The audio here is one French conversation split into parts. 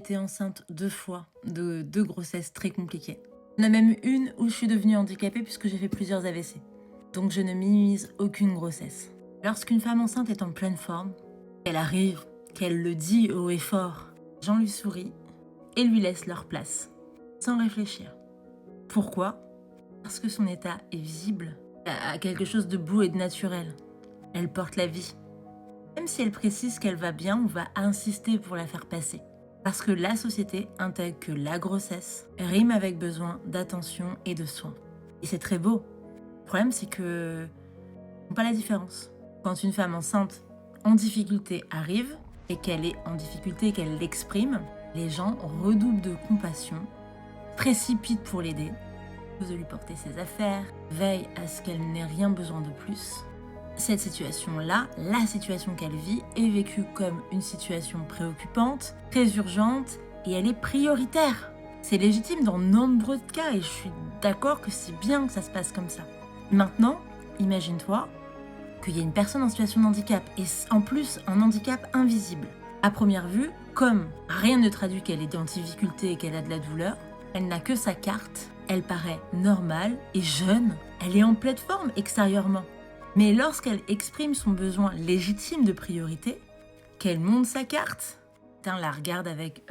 été enceinte 2 fois de 2 grossesses très compliquées. Il y en a même une où je suis devenue handicapée puisque j'ai fait plusieurs AVC. Donc je ne minimise aucune grossesse. Lorsqu'une femme enceinte est en pleine forme, qu'elle arrive, qu'elle le dit haut et fort, les gens lui sourient et lui laissent leur place, sans réfléchir. Pourquoi? Parce que son état est visible à quelque chose de beau et de naturel. Elle porte la vie. Même si elle précise qu'elle va bien, on va insister pour la faire passer. Parce que la société intègre que la grossesse rime avec besoin d'attention et de soins. Et c'est très beau. Le problème, c'est que on ne fait pas la différence. Quand une femme enceinte en difficulté arrive, et qu'elle est en difficulté et qu'elle l'exprime, les gens redoublent de compassion, précipitent pour l'aider, de lui porter ses affaires, veillent à ce qu'elle n'ait rien besoin de plus. Cette situation-là, la situation qu'elle vit, est vécue comme une situation préoccupante, très urgente, et elle est prioritaire. C'est légitime dans nombreux cas, et je suis d'accord que c'est bien que ça se passe comme ça. Maintenant, imagine-toi qu'il y a une personne en situation de handicap, et en plus un handicap invisible. À première vue, comme rien ne traduit qu'elle est en difficulté et qu'elle a de la douleur, elle n'a que sa carte, elle paraît normale et jeune, elle est en pleine forme extérieurement. Mais lorsqu'elle exprime son besoin légitime de priorité, qu'elle monte sa carte, certains la regardent avec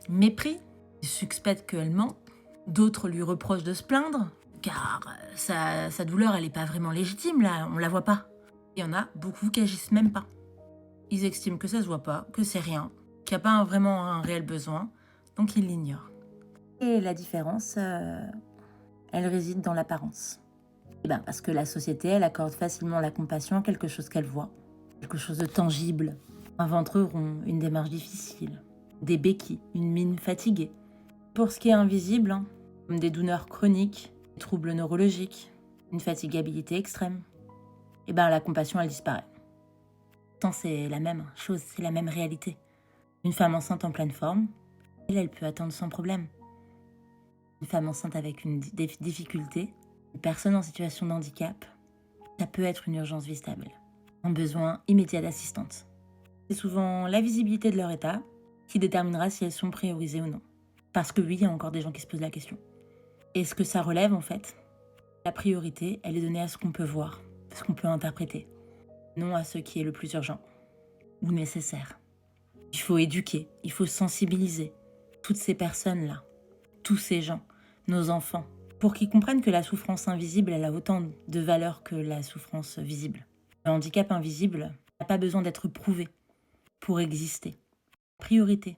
mépris, ils suspectent qu'elle ment, d'autres lui reprochent de se plaindre, car sa douleur, elle n'est pas vraiment légitime, là, on la voit pas. Il y en a beaucoup qui agissent même pas. Ils estiment que ça se voit pas, que c'est rien, qu'il n'y a pas vraiment un réel besoin, donc ils l'ignorent. Et la différence, elle réside dans l'apparence. Parce que la société, elle accorde facilement la compassion à quelque chose qu'elle voit, quelque chose de tangible. Un ventre rond, une démarche difficile, des béquilles, une mine fatiguée. Pour ce qui est invisible, comme des douleurs chroniques, des troubles neurologiques, une fatigabilité extrême, la compassion, elle disparaît. Pourtant, c'est la même chose, c'est la même réalité. Une femme enceinte en pleine forme, elle peut attendre sans problème. Une femme enceinte avec une difficulté, une personne en situation de handicap, ça peut être une urgence visible, un besoin immédiat d'assistance. C'est souvent la visibilité de leur état qui déterminera si elles sont priorisées ou non. Parce que oui, il y a encore des gens qui se posent la question. Et ce que ça relève en fait, la priorité, elle est donnée à ce qu'on peut voir, à ce qu'on peut interpréter, non à ce qui est le plus urgent ou nécessaire. Il faut éduquer, il faut sensibiliser toutes ces personnes-là, tous ces gens, nos enfants, pour qu'ils comprennent que la souffrance invisible, elle a autant de valeur que la souffrance visible. Le handicap invisible n'a pas besoin d'être prouvé pour exister. Priorité.